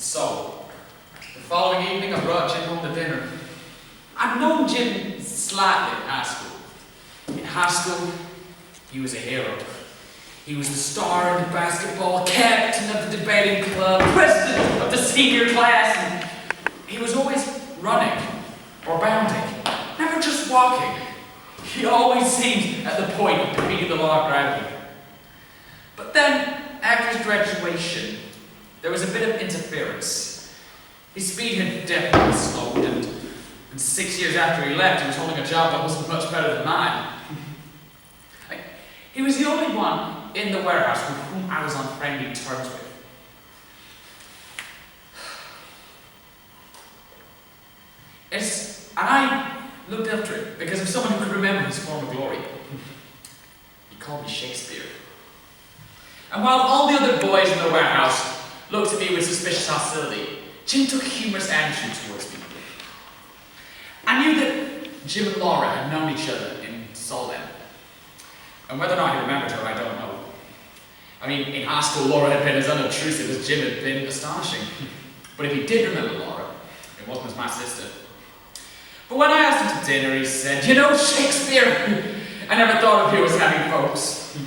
So, the following evening I brought Jim home to dinner. I'd known Jim slightly in high school. In high school, he was a hero. He was the star of the basketball, captain of the debating club, president of the senior class, and he was always running or bounding, never just walking. He always seemed at the point of defeating the law of gravity. But then, after his graduation, there was a bit of interference. His speed had definitely slowed, and 6 years after he left, he was holding a job that wasn't much better than mine. He was the only one in the warehouse with whom I was on friendly terms with. And I looked up to him because of someone who could remember his former glory. He called me Shakespeare. And while all the other boys in the warehouse looked at me with suspicious hostility, Jim took a humorous attitude towards me. I knew that Jim and Laura had known each other in Solent. And whether or not he remembered her, I don't know. I mean, in high school, Laura had been as unobtrusive as Jim had been astonishing. But if he did remember Laura, it wasn't as my sister. But when I asked him to dinner, he said, "You know, Shakespeare, I never thought of you as having folks."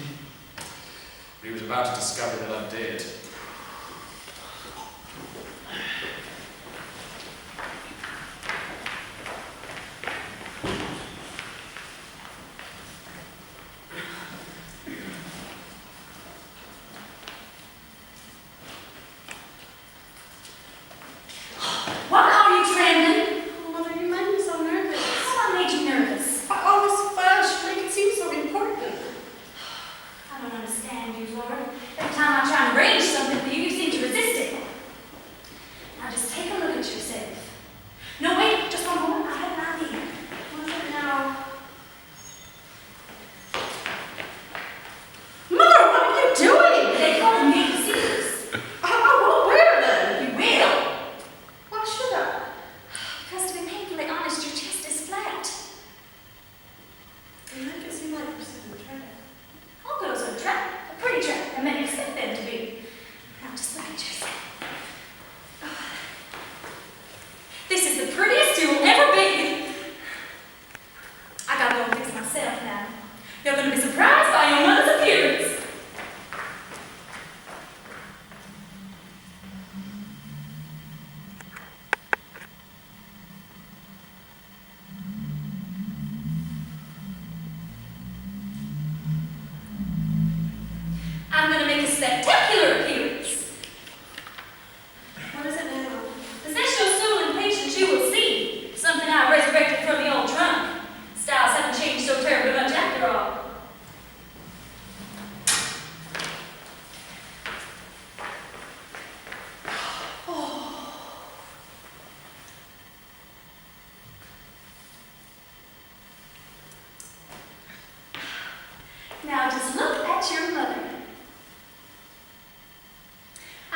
But he was about to discover that I did. Why are you trembling? Oh, Mother, you made me so nervous. What made you nervous? All this fuss, you make it seem so important. I don't understand you, Laura. Every time I try and arrange something for you, you seem to resist it. Now just take a look at yourself. No, wait, just one moment. I have an idea. What's it now? Mother, what are you doing? They call me deceivers. I won't wear them. You will. Why should I? Because to be painfully honest, your chest is flat. You make it seem like we're sitting in trap. All girls are trapped, a pretty trap, and men expect them to be. Now just look at yourself. This is the prettiest you will ever be. I gotta go fix myself now. You're gonna be surprised by your mother's appearance. I'm gonna make a spectacular appearance. What is it now? Possess your soul and patience, you will see. Something I resurrected from the old trunk. Styles haven't changed so terribly much after all. Now just look at your mother.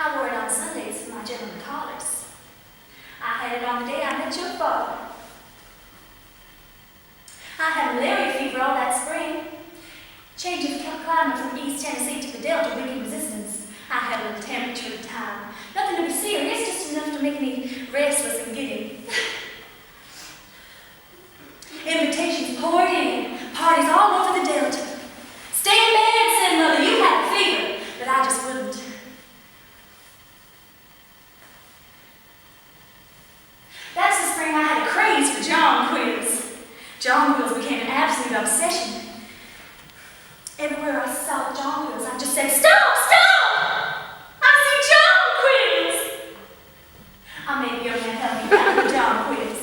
I wore it on Sundays for my gentleman callers. I had it on the day I met your father. I had malaria fever all that spring. Change of climate from East Tennessee to the Delta, weakened resistance. I had a little temperature at the time. Nothing to be serious, just enough to make me restless and giddy. Invitations poured in, parties all over the Delta. Stay in bed, said Mother, you had a fever, but I just wouldn't. That's the spring I had a craze for jonquils. Jonquils became an absolute obsession. Everywhere I saw jonquils, I just said, "Stop! Stop! I see jonquils!" I made the young man help me find the jonquils.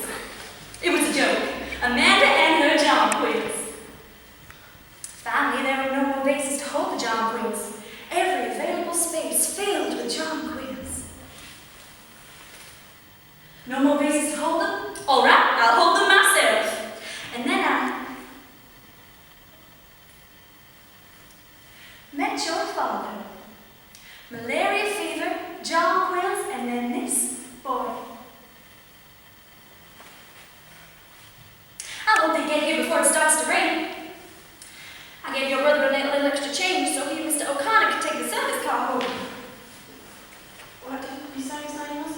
It was a joke. Amanda and her jonquils. Finally, there were no more vases to hold the jonquils. Every available space filled with jonquils. No more vases to hold them? All right, I'll hold them myself. And then I met your father. Malaria fever, jonquils, and then this boy. I hope they get here before it starts to rain. I gave your brother a little extra change so he and Mr. O'Connor could take the service car home. What did you say his name was?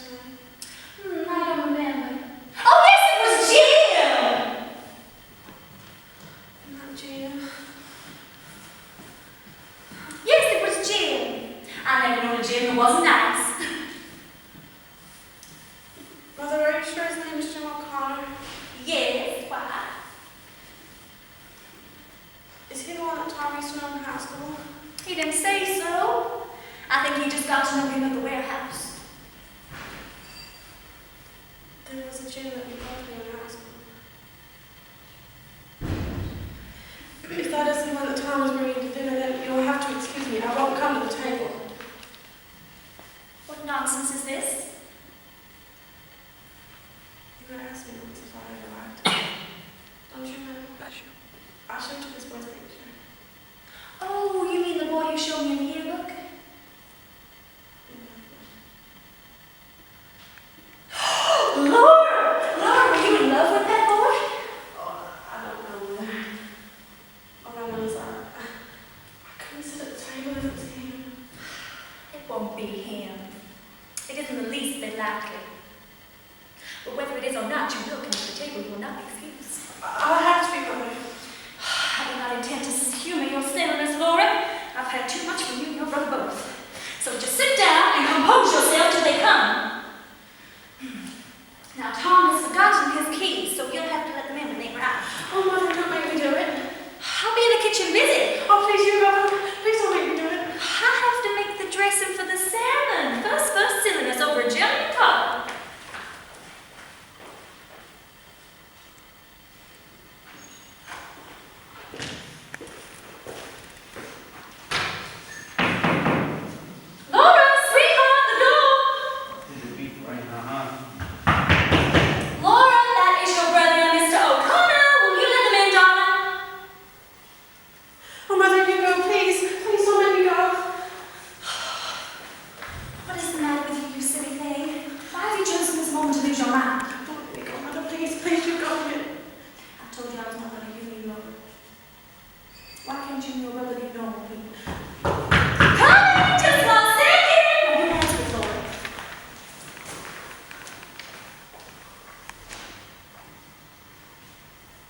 tonight? I don't remember. Oh, yes, it was Jim! Not Jim. Yes, it was Jim. I never known a Jim who wasn't nice. Mother, are you sure his name is Jim O'Connor? Yes, why? Is he the one that Tom used to know in high school? He didn't say so. I think he just got to know him at the warehouse. There was a Jim that we both knew in high school. If that is the one that Tom was bringing to dinner, then you'll have to excuse me. I won't come to the table. What nonsense is this? You could ask me once if I ever liked. Don't you know? I'll show you this boy's picture. Oh, you mean the boy you showed me in the yearbook? Laura! Laura, were you in love with that boy? Oh, I don't know. All I know is I couldn't sit at the table if it was him. It won't be him. It isn't the least bit likely. But whether it is or not, you will come to the table. You will not be excused. I'll have to be Mother. I do not intend to humor your silliness, Laura. I've had too much from you and your brother both. So just sit down and compose yourself till they come. Now, Tom has forgotten his keys, so you'll have to let them in when they arrive. Oh, Mother, don't make me do it. I'll be in the kitchen busy. Oh, please, you go. Please don't make me do it. I have to make the dressing for the salmon. First silliness over a jelly and cod. Laura, sweetheart, the door. Laura, that is your brother, Mr. O'Connor. Will you let them in, darling? Oh, Mother, you go, please. Please don't let me go. What is the matter with you, you silly thing? Why have you chosen this moment to lose your mind? Don't let me go, Mother. Please, please, you go. I told you I was not going to give you Laura. Why can't you and your brother be normal people? Coming! Just 1 second! You answer it, Laura.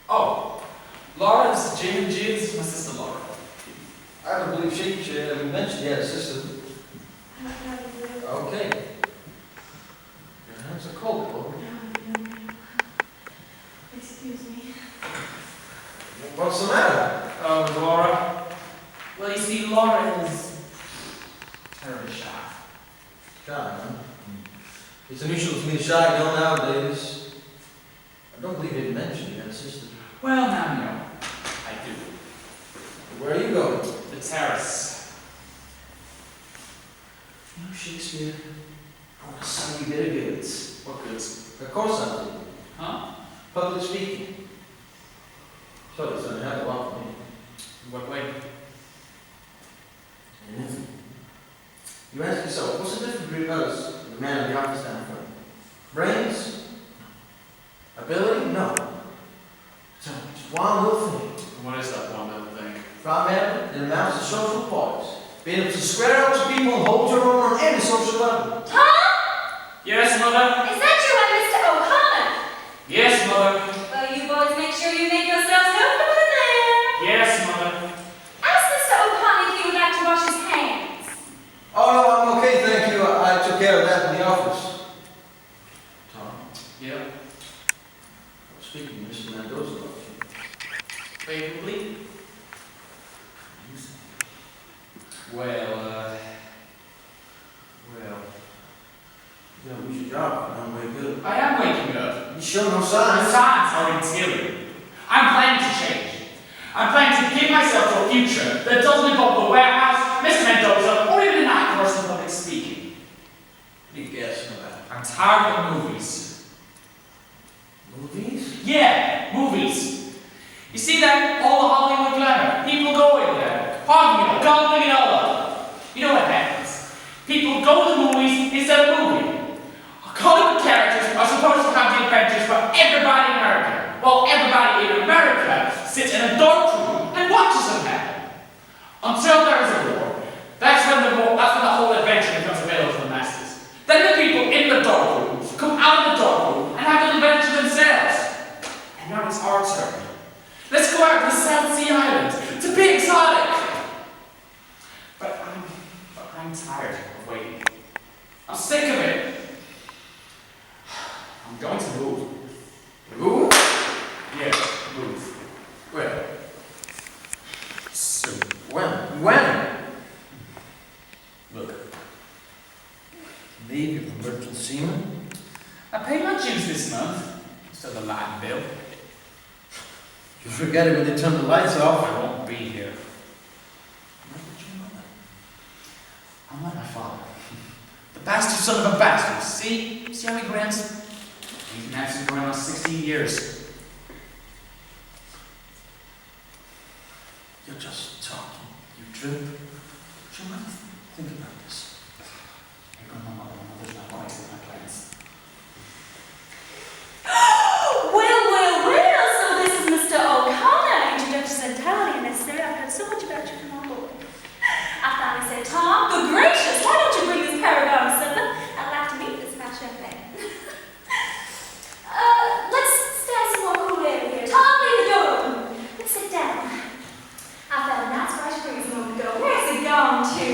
Oh, Laura, this is Jim and Jean. This is my sister Laura. I don't believe she mentioned you had a sister. Okay. Your hands are cold, Laura. Excuse me. What's the matter? Oh, Laura. Well, you see, Laura is terribly shy. Shy, huh? It's unusual for me to shy girl nowadays. I don't believe you mentioned you had a sister. Well, now you know. I do. Where are you going? The terrace. You know, Shakespeare, I want to sell you a bit of goods. What goods? Of course I do. Huh? Public speaking. So it's going to have a lot for me. In what way? You ask yourself, what's the difference between us and the man in the office down front? Brains? Ability? No. So, it's one little thing. What is that one little thing? Primarily, it amounts to social poise. Being able to square up to people and hold your own on any social level. Tom? Yes, Mother? Is that you and Mr. O'Connor? Yes, Mother? Well, you boys make sure you make yourselves comfortable in there. Yes, Mother? Ask Mr. O'Connor if he would like to wash his hands. Oh no, I'm okay, thank you. I took care of that in the office. Tom, Yeah? I was speaking to Mr. Mendoza about you. Favorably? Well, You know, lose your job if you don't wake up. I am waking up. You show no The signs. signs are interior. I'm planning to change. I'm planning to give myself to a future that doesn't involve the warehouse, Mr. Mendoza, or even a night course in public speaking. What are you guessing about? I'm tired of movies. Movies? Yeah, movies. You see that? All the Hollywood glamour. People go in there, hogging it up, gobbling it all up. You know what happens? People go to the movies instead of moving. Hollywood characters are supposed to have the adventures for everybody in America, while everybody in America sits in a dark room and watches them happen. Until there is a war. That's when the whole adventure becomes available to the masses. Then the people in the dark tired of waiting. I'm sick of it. I'm going to move. Move? Yeah, move. Where? Soon. When? Look, Leave your merchant seaman? I paid my dues this month. Still the light bill. You forget it when they turn the lights off. I won't be here. I'm like my father. The bastard son of a bastard. See how he grants? He's been absent going on 16 years. You're just talking. You drip. Would you mind think about this? Here comes my mother's not going to see my plans. Well, so this is Mr. O'Connor. Introductions entirely unnecessary. I've heard so much about you from my boy. I finally said, Tom, good gracious, why don't you bring this paragon supper? I'd like to meet this fat young man. Let's stand some more cool air here. Tom, leave the door open. Let's sit down. I found a nice fresh breeze a moment ago. Where's it gone to?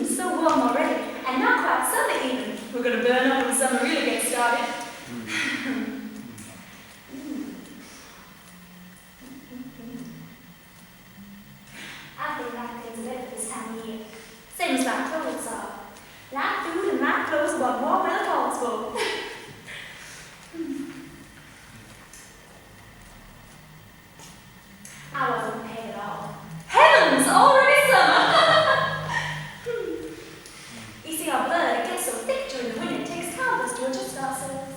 So warm already. And not quite summer even. We're going to burn up when summer really gets started. I feel like things are better this time of year. Same as my clothes are. Light food and light clothes are what warm weather calls for. I wasn't prepared at all. Heavens, already summer! You see, our blood, it gets so thick during the winter, it takes time for us to adjust ourselves.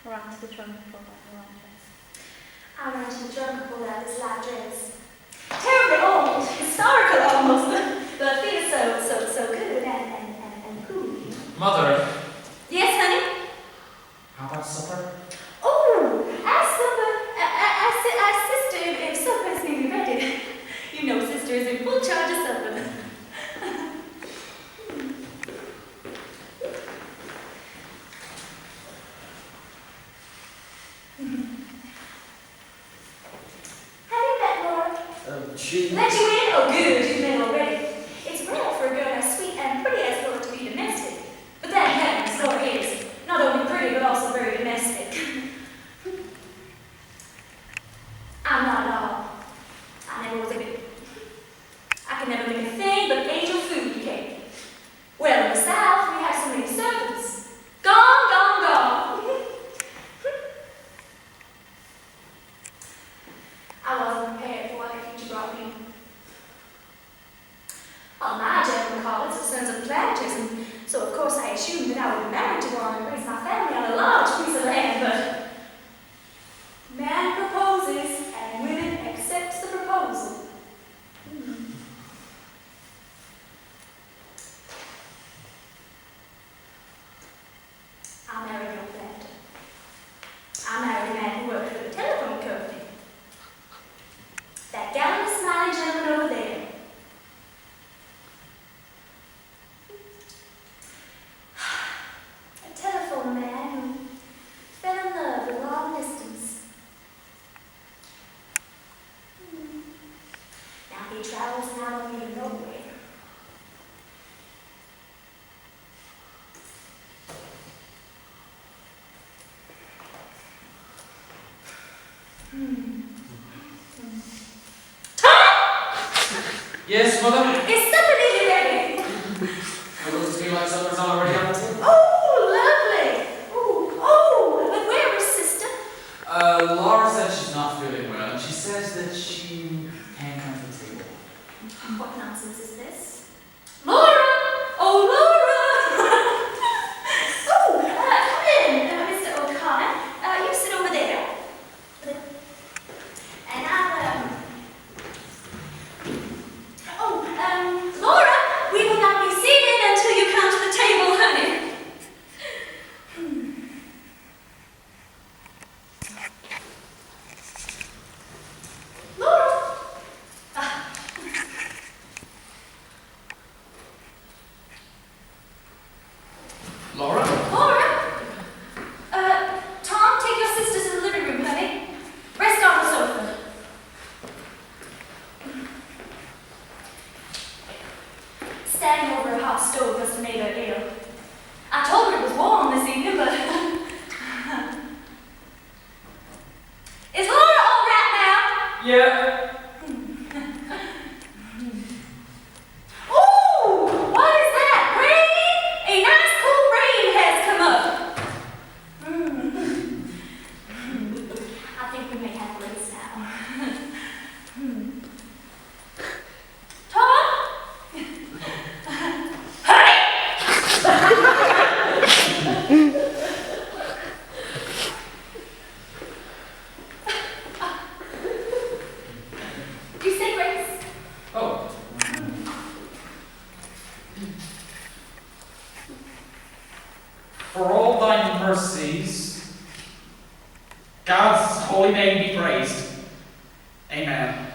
Around the trunk for my long dress. I ran to the trunk and pulled out this light dress. Terribly old, historical almost, but feels so good and cool. Mother, Yes, honey? how about supper? Oh, sister, if supper's nearly ready. You know sister is in full charge of supper. Have you met Laura? She... Let you in? Oh, good, you've met already. It's rare for a girl as sweet and pretty as Laura to be domestic. But then heavens, Laura is not only pretty, but also very domestic. I'm not at all. I never was a bit. I can never make a thing but angel food and cake. Well, in the South, we have so many servants. Gone, gone, gone. I wasn't prepared for what the future brought me. Well, my general college the sons of planters, and so of course I assumed that I would be married to one and raise my family on a large piece of land, but man proposes and women accepts the proposal. I married no planter. I married a man who worked for the telephone company. That gallant, smiling gentleman over there. A telephone man who fell in love with long distance. Now he travels and I don't even know where. Yes, mother? Is supper nearly ready? It looks to me like supper's already on the table. Oh, lovely. Oh, but where is sister? Laura said she's not feeling well, and she says that she can't come to the table. What nonsense is this? Laura! Oh, Laura! Oh, come in, Mr. O'Connor. You sit over there. And Laura, we will not be seated until you come to the table, honey. Yeah. Ooh, what is that? Rain? A nice cool rain has come up. I think we may have lace now. Tom? Honey! You say grace? Oh. For all thy mercies, God's holy name be praised. Amen.